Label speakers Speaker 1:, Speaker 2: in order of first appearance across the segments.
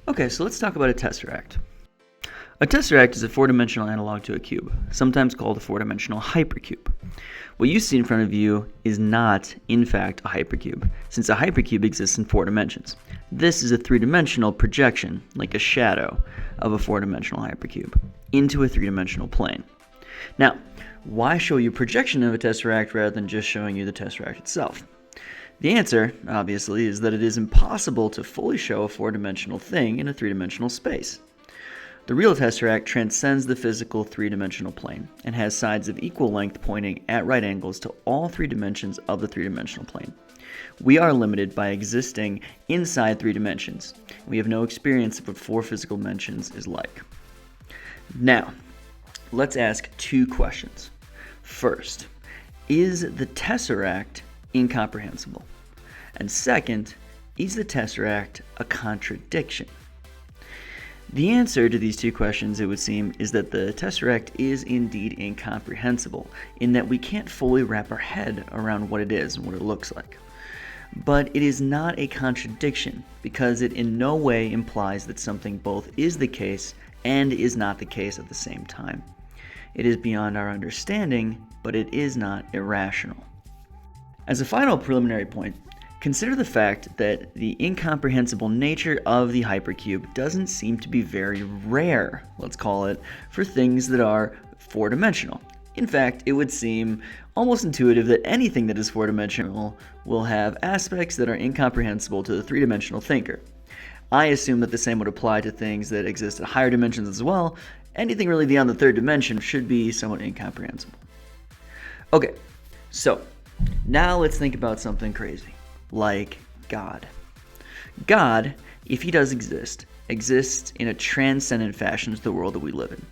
Speaker 1: Okay, so let's talk about a tesseract. A tesseract is a four-dimensional analog to a cube, sometimes called a four-dimensional hypercube. What you see in front of you is not, in fact, a hypercube, since a hypercube exists in four dimensions. This is a three-dimensional projection, like a shadow, of a four-dimensional hypercube, into a three-dimensional plane. Now, why show you a projection of a tesseract rather than just showing you the tesseract itself? The answer, obviously, is that it is impossible to fully show a four-dimensional thing in a three-dimensional space. The real tesseract transcends the physical three-dimensional plane and has sides of equal length pointing at right angles to all three dimensions of the three-dimensional plane. We are limited by existing inside three dimensions. We have no experience of what four physical dimensions is like. Now, let's ask two questions. First, is the tesseract incomprehensible? And second, is the tesseract a contradiction? The answer to these two questions, it would seem, is that the tesseract is indeed incomprehensible, in that we can't fully wrap our head around what it is and what it looks like. But it is not a contradiction, because it in no way implies that something both is the case and is not the case at the same time. It is beyond our understanding, but it is not irrational. As a final preliminary point, consider the fact that the incomprehensible nature of the hypercube doesn't seem to be very rare, let's call it, for things that are four-dimensional. In fact, it would seem almost intuitive that anything that is four-dimensional will have aspects that are incomprehensible to the three-dimensional thinker. I assume that the same would apply to things that exist at higher dimensions as well. Anything really beyond the third dimension should be somewhat incomprehensible. Okay, so now let's think about something crazy. Like God. God, if he does exist, exists in a transcendent fashion to the world that we live in.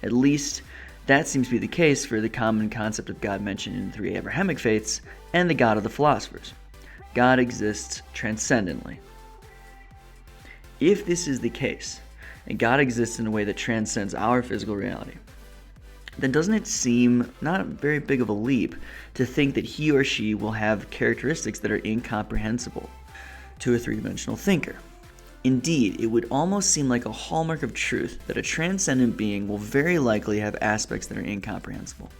Speaker 1: At least, that seems to be the case for the common concept of God mentioned in the three Abrahamic faiths and the God of the philosophers. God exists transcendently. If this is the case, and God exists in a way that transcends our physical reality, then doesn't it seem not very big of a leap to think that he or she will have characteristics that are incomprehensible to a three-dimensional thinker? Indeed, it would almost seem like a hallmark of truth that a transcendent being will very likely have aspects that are incomprehensible.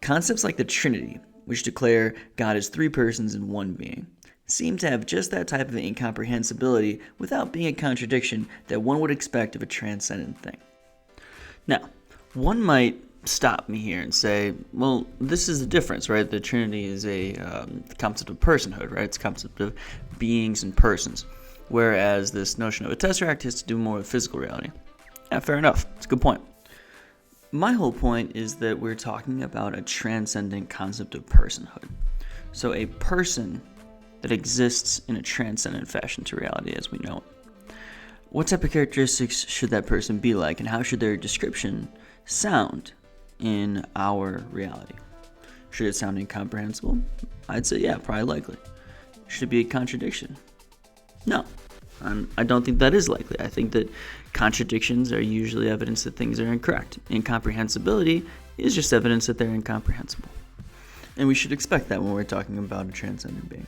Speaker 1: Concepts like the Trinity, which declare God as three persons in one being, seem to have just that type of incomprehensibility without being a contradiction that one would expect of a transcendent thing. Now, one might stop me here and say, well, this is the difference, right? The Trinity is a concept of personhood, right? It's a concept of beings and persons, whereas this notion of a tesseract has to do more with physical reality. Yeah, fair enough. It's a good point. My whole point is that we're talking about a transcendent concept of personhood. So a person that exists in a transcendent fashion to reality as we know it. What type of characteristics should that person be like, and how should their description sound in our reality? Should it sound incomprehensible? I'd say yeah, probably likely. Should it be a contradiction? No, I don't think that is likely. I think that contradictions are usually evidence that things are incorrect. Incomprehensibility is just evidence that they're incomprehensible. And we should expect that when we're talking about a transcendent being.